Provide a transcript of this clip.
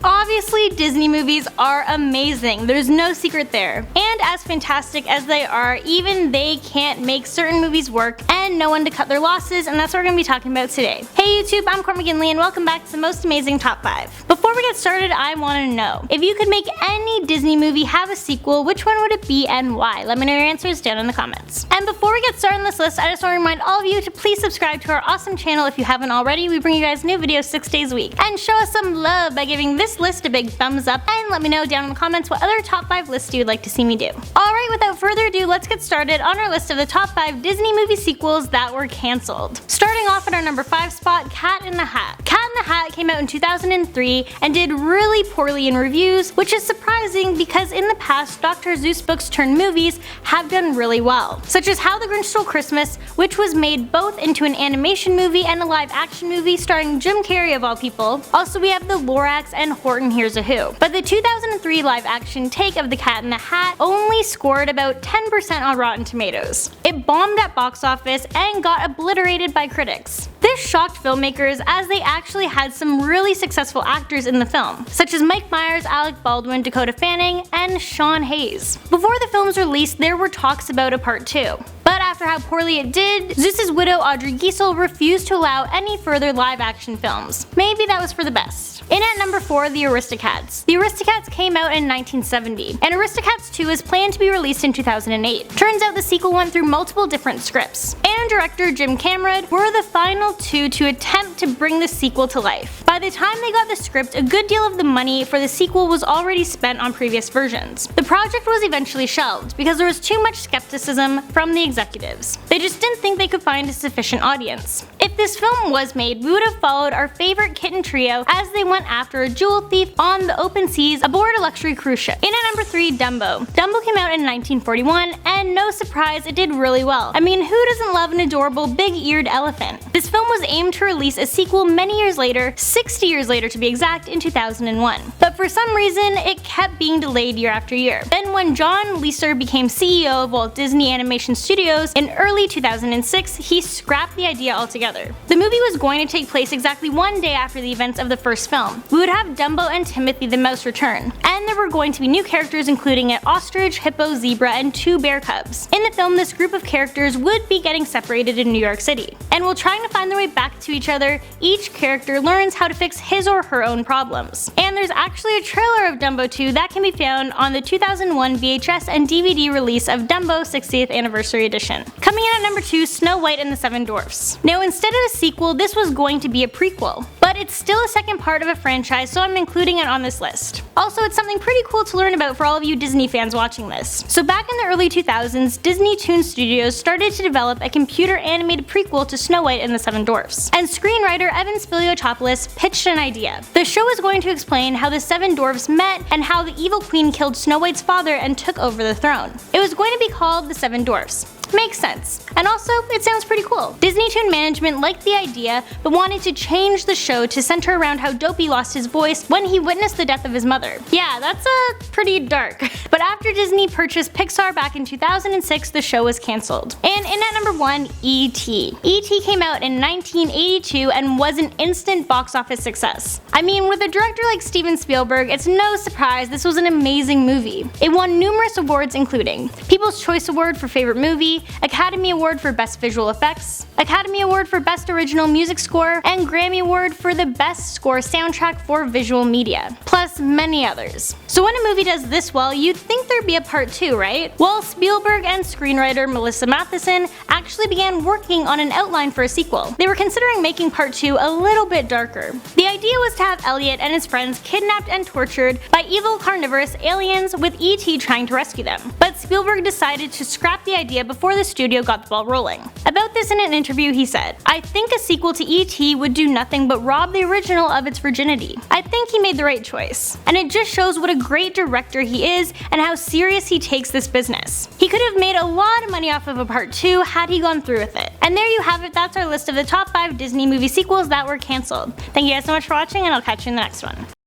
Obviously, Disney movies are amazing, there's no secret there. And as fantastic as they are, even they can't make certain movies work and know when to cut their losses, and that's what we're going to be talking about today. Hey YouTube, I'm Court McGinley and welcome back to the most amazing top 5. Before we get started, I want to know, if you could make any Disney movie have a sequel, which one would it be and why? Let me know your answers down in the comments. And before we get started on this list, I just want to remind all of you to please subscribe to our awesome channel if you haven't already. We bring you guys new videos 6 days a week. And show us some love by giving this list a big thumbs up and let me know down in the comments what other top 5 lists you would like to see me do. Alright, without further ado, let's get started on our list of the top 5 Disney movie sequels that were cancelled. Starting off at our number 5 spot, Cat in the Hat. Cat in the Hat came out in 2003 and did really poorly in reviews, which is surprising because in the past, Dr. Seuss books turned movies have done really well, such as How the Grinch Stole Christmas, which was made both into an animation movie and a live action movie starring Jim Carrey of all people. Also, we have The Lorax and Horton Hears a Who. But the 2003 live action take of The Cat in the Hat only scored about 10% on Rotten Tomatoes. It bombed at box office and got obliterated by critics. This shocked filmmakers as they actually had some really successful actors in the film, such as Mike Myers, Alec Baldwin, Dakota Fanning, and Sean Hayes. Before the film's release, there were talks about a part 2. But after how poorly it did, Seuss's widow Audrey Giesel refused to allow any further live-action films. Maybe that was for the best. In at number 4, The Aristocats. The Aristocats came out in 1970, and Aristocats 2 is planned to be released in 2008. Turns out the sequel went through multiple different scripts, and director Jim Cameron were the final two to attempt to bring the sequel to life. By the time they got the script, a good deal of the money for the sequel was already spent on previous versions. The project was eventually shelved because there was too much skepticism from the executives. They just didn't think they could find a sufficient audience. If this film was made, we would have followed our favorite kitten trio as they went after a jewel thief on the open seas aboard a luxury cruise ship. In at number 3, Dumbo. Dumbo came out in 1941, and no surprise, it did really well. I mean, who doesn't love an adorable big-eared elephant? This film was aimed to release a sequel many years later, 60 years later to be exact, in 2001. But for some reason, it kept being delayed year after year. Then when John Lasseter became CEO of Walt Disney Animation Studios in early 2006, he scrapped the idea altogether. The movie was going to take place exactly one day after the events of the first film. We would have Dumbo and Timothy the Mouse return, and there were going to be new characters including an ostrich, hippo, zebra, and 2 bear cubs. In the film, this group of characters would be getting separated in New York City, and while trying to find their way back to each other, each character learns how to fix his or her own problems. And there's actually a trailer of Dumbo 2 that can be found on the 2001 VHS and DVD release of Dumbo 60th Anniversary Edition. Coming in at number 2, Snow White and the Seven Dwarfs. Now, instead of a sequel, this was going to be a prequel, but it's still a second part of a franchise, so I'm including it on this list. Also, it's something pretty cool to learn about for all of you Disney fans watching this. So back in the early 2000s, Disney Toon Studios started to develop a computer animated prequel to Snow White and the Seven Dwarfs, and screenwriter Evan Spiliotopoulos pitched an idea. The show was going to explain how the Seven Dwarfs met and how the evil queen killed Snow White's father and took over the throne. It was going to be called The Seven Dwarfs. Makes sense. And also, it sounds pretty cool. Disney Toon management liked the idea, but wanted to change the show to center around how Dopey lost his voice when he witnessed the death of his mother. Yeah, that's pretty dark. But after Disney purchased Pixar back in 2006, the show was cancelled. And in at number 1, E.T. E.T. came out in 1982 and was an instant box office success. I mean, with a director like Steven Spielberg, it's no surprise this was an amazing movie. It won numerous awards including People's Choice Award for Favorite Movie, Academy Award for Best Visual Effects, Academy Award for Best Original Music Score, and Grammy Award for the Best Score Soundtrack for Visual Media, plus many others. So when a movie does this well, you'd think there'd be a part 2, right? Well, Spielberg and screenwriter Melissa Matheson actually began working on an outline for a sequel. They were considering making part 2 a little bit darker. The idea was to have Elliot and his friends kidnapped and tortured by evil carnivorous aliens with E.T. trying to rescue them. But Spielberg decided to scrap the idea before the studio got the ball rolling. About this in an interview he said, "I think a sequel to E.T. would do nothing but rob the original of its virginity. I think he made the right choice. And it just shows what a great director he is and how serious he takes this business. He could have made a lot of money off of a part 2 had he gone through with it." And there you have it, that's our list of the top 5 Disney movie sequels that were cancelled. Thank you guys so much for watching, and I'll catch you in the next one.